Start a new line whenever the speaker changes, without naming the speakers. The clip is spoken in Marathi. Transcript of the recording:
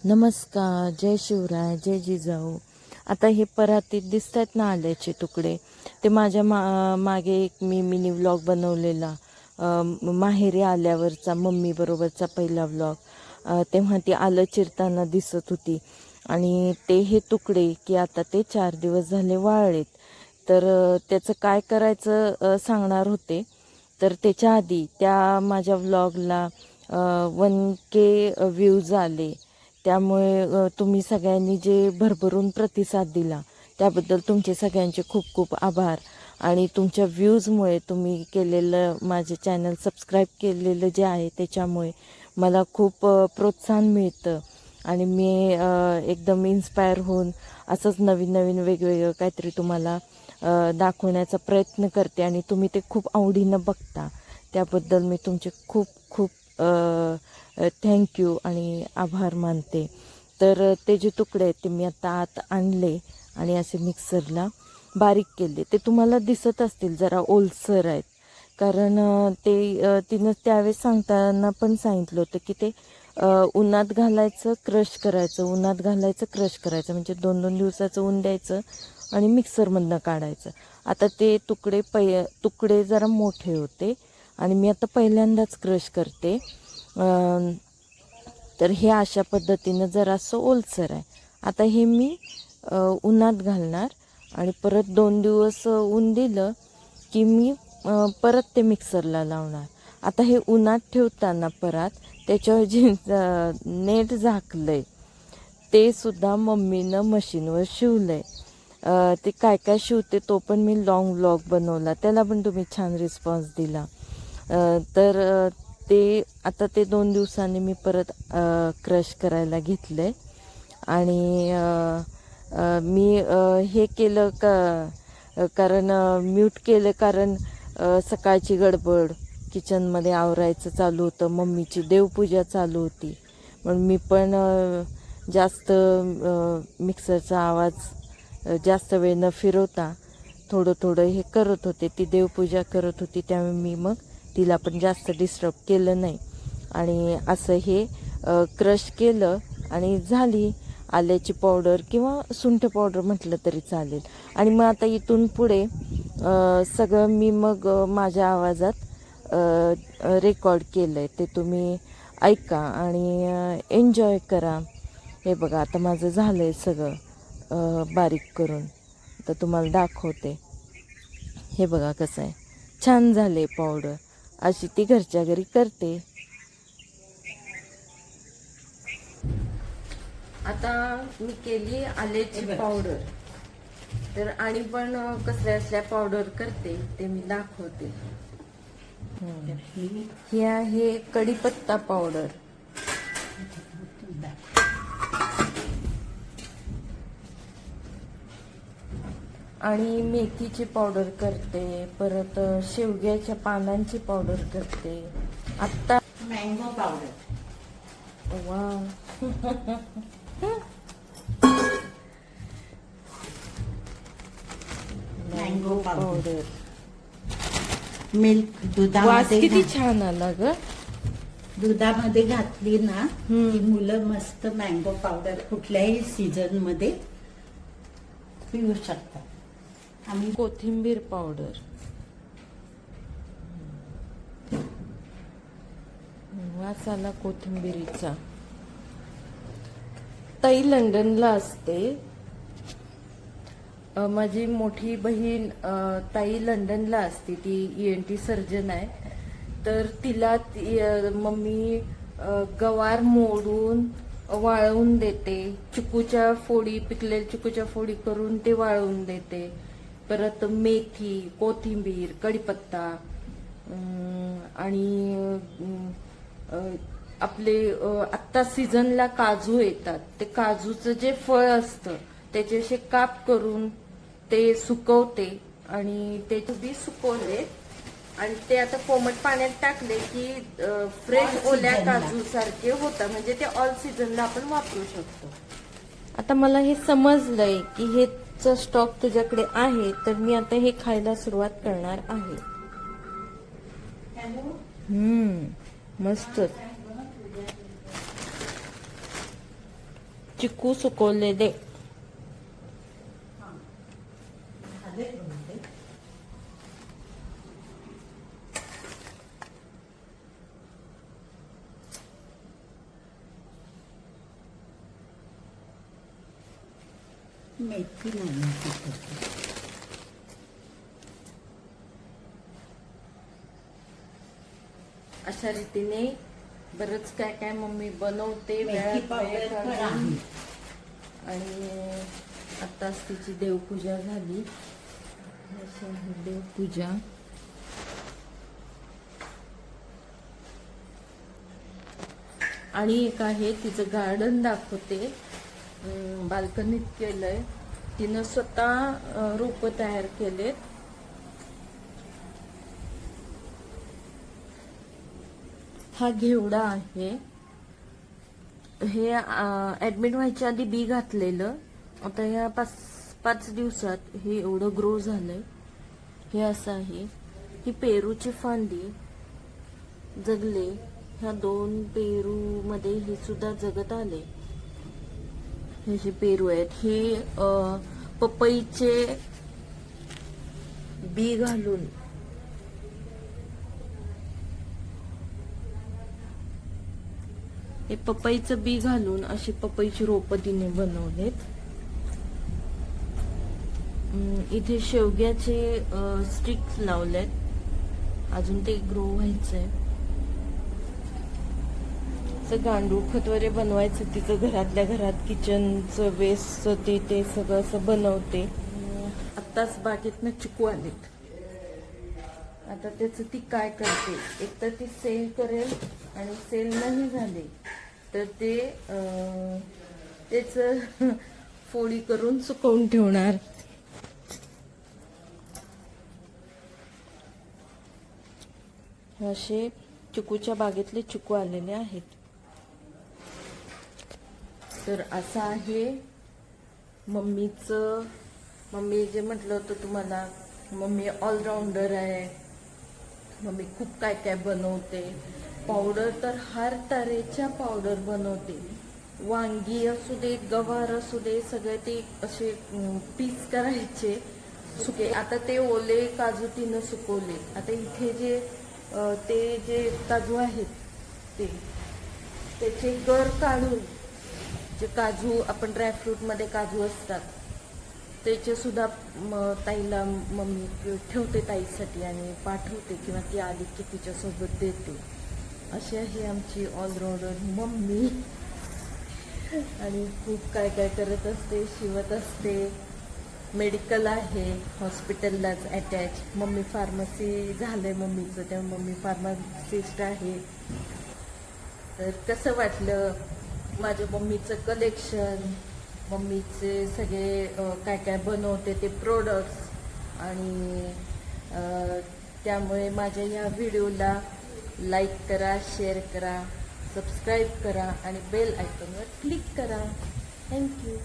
नमस्कार, जय शिवराय, जय जिजाऊ. आता हे परातीत दिसत आहेत ना आल्याचे तुकडे, ते माझ्या मागे एक मी मिनी व्लॉग बनवलेला, माहेरी आल्यावरचा मम्मी बरोबरचा पहिला व्लॉग. तेव्हा ती आलं चिरताना दिसत होती आणि ते हे तुकडे की आता ते 4 दिवस झाले वाळलेत. तर त्याचं काय करायचं सांगणार होते. तर त्याच्या आधी त्या माझ्या व्लॉगला 1K व्ह्यूज आले. त्यामुळे तुम्ही सगळ्यांनी जे भरभरून प्रतिसाद दिला त्याबद्दल तुमचे सगळ्यांचे खूप खूप आभार. आणि तुमच्या व्ह्यूजमुळे, तुम्ही केलेलं माझे चॅनल सबस्क्राईब केलेलं जे आहे त्याच्यामुळे मला खूप प्रोत्साहन मिळतं आणि मी एकदम इन्स्पायर होऊन असंच नवीन नवीन वेगवेगळं काहीतरी तुम्हाला दाखवण्याचा प्रयत्न करते आणि तुम्ही ते खूप आवडीनं बघता. त्याबद्दल मी तुमचे खूप खूप थँक्यू आणि आभार मानते. तर ते जे तुकडे आहेत ते मी आता आत आणले आणि असे मिक्सरला बारीक केले. ते तुम्हाला दिसत असतील जरा ओलसर आहेत, कारण ते तिनं त्यावेळेस सांगताना पण सांगितलं होतं की ते उन्हात घालायचं, क्रश करायचं, उन्हात घालायचं, क्रश करायचं, म्हणजे 2-2 दिवसाचं ऊन द्यायचं आणि मिक्सरमधनं काढायचं. आता ते तुकडे जरा मोठे होते आणि मी आता पहिल्यांदाच क्रश करते. तर हे अशा पद्धतीनं जरासं ओलसर आहे. आता हे मी उन्हात घालणार आणि परत 2 दिवस ऊन दिलं की मी परत ते मिक्सरला लावणार. आता हे उन्हात ठेवताना परत त्याच्यावर जे नेट झाकलंय ते सुद्धा मम्मीनं मशीनवर शिवलंय. ते काय काय शिवते तो पण मी लॉंग व्लॉग बनवला, त्याला पण तुम्ही छान रिस्पॉन्स दिला. तर ते आता ते 2 दिवसांनी मी परत क्रश करायला घेतलंय. आणि मी हे केलं कारण म्यूट केलं कारण सकाळची गडबड, किचनमध्ये आवरायचं चालू होतं, मम्मीची देवपूजा चालू होती. म्हणून मी पण जास्त मिक्सरचा आवाज जास्त वेळ न फिरवता थोडं थोडं हे करत होते. ती देवपूजा करत होती त्यामुळे मी मग तिला पण जास्त डिस्टर्ब केलं नाही. आणि असं हे क्रश केलं आणि झाली आल्याची पावडर किंवा सुंठ पावडर म्हटलं तरी चालेल. आणि मग आता इथून पुढे सगळं मी मग माझ्या आवाजात रेकॉर्ड केलं आहे, ते तुम्ही ऐका आणि एन्जॉय करा. हे बघा आता माझं झालं आहे सगळं बारीक करून, तर तुम्हाला दाखवते. हे बघा कसं आहे, छान झाले पावडर. अशी ती घरच्या घरी करते. आता मी केली आल्याची पावडर. तर आणि पण कसल्या पावडर करते ते मी दाखवते. ही आहे कढीपत्ता पावडर, आणि मेथीची पावडर करते, परत शेवग्याच्या पानांची पावडर करते. आत्ता
मँगो पावडर.
वा
मँगो पावडर. मिल्क
वास
दुधामध्ये
किती छान आला ग.
दुधामध्ये घातली ना की मुलं मस्त मँगो पावडर कुठल्याही सीझन मध्ये पिऊ शकतात. आम्ही
कोथिंबीर पावडर, वास आला कोथिंबीरीचा. ताई लंडनला असते. माझी मोठी बहीण ताई लंडनला असते, ती ENT सर्जन आहे. तर तिला मम्मी गवार मोडून वाळवून देते, चिकूच्या फोडी, पिकलेल्या चिकूच्या फोडी करून ते वाळवून देते. परत मेथी, कोथिंबीर, कढीपत्ता आणि आपले आत्ता सीझनला काजू येतात, ते काजूचं जे फळ असतं त्याचे असे काप करून ते सुकवते आणि ते बी सुकवले आणि ते आता कोमट पाण्यात टाकले की फ्रेश ओल्या काजू सारखे होतात, म्हणजे ते ऑल सीझनला आपण वापरू शकतो. आता मला हे समजलंय की हेचा स्टॉक तुझ्याकडे आहे, तर मी आता हे खायला सुरुवात करणार आहे. मस्त. चिकू सुकवलेले.
झाले बहुतेक. मेथी नाही तिखट.
अशा रीतीने बरंच काय काय मम्मी बनवते
मेथी
वेळात वेळ
पावडर पण
काढून.
आहे.
आणि आत्ताच तिची देवपूजा झाली. अशी आहे देवपूजा. आणि एक आहे तिचं गार्डन दाखवते. बाल्कनीत केलंय तिनं स्वतः रोप तयार केलेत. हा घेवडा आहे. हे ऍडमिट व्हायच्या आधी बी घातलेलं. आता ह्या 5 दिवसात हे एवढं ग्रो झालंय. हे असं आहे. ही पेरूची फांदी जगले. ह्या 2 पेरू मध्ये हे सुद्धा जगत आले. हे जे पेरू आहेत हे पपईचे बी घालून हे पपईचं बी घालून अशी पपईची रोपं तिने बनवलेत. इथे शेवग्याचे स्टिक्स लावलेत. अजून ते ग्रो व्हायचंय. गांडूळ खत वगैरे बनवायचं तिचं घरातल्या घरात. किचनचं वेस्ट ते सगळं असं बनवते. आत्ताच बागेतनं चिकू आलेत. आता त्याचं ती काय करते, एक तर ती सेल करेल आणि सेल नाही झाले तर ते त्याच फोडी करून सुकवून ठेवणार. असे चिकूच्या बागेतले चिकू आलेले आहेत. तर असं आहे मम्मीचं. मम्मी जे म्हटलं होतं तुम्हाला, मम्मी ऑलराऊंडर आहे. मम्मी खूप काय काय बनवते. पावडर तर हर तऱ्हेच्या पावडर बनवते. वांगी असू दे, गवार असू दे, सगळे ते असे पीस करायचे सुके. आता ते ओले काजू तिनं सुकवले. आता इथे जे ते जे काजू आहेत त्याचे गर काढून, जे काजू आपण ड्रायफ्रूट मध्ये काजू असतात त्याचे सुद्धा ताईला मम्मी ठेवते ताईसाठी आणि पाठवते, किंवा ती आली की तिच्यासोबत देते. अशी आहे आमची ऑलराऊंडर मम्मी. आणि खूप काय काय करत असते, शिवत असते. मेडिकल आहे, हॉस्पिटललाच अटॅच. मम्मी फार्मसी झालंय मम्मीचं, तेव्हा मम्मी फार्मासिस्ट आहे. तर कसं वाटलं माझ्या मम्मीचं कलेक्शन, मम्मीचे सगळे काय काय बनवते ते प्रोडक्ट्स. आणि त्यामुळे माझ्या या व्हिडिओला लाईक करा, शेअर करा, सबस्क्राईब करा आणि बेल आयकॉनवर क्लिक करा. थँक्यू.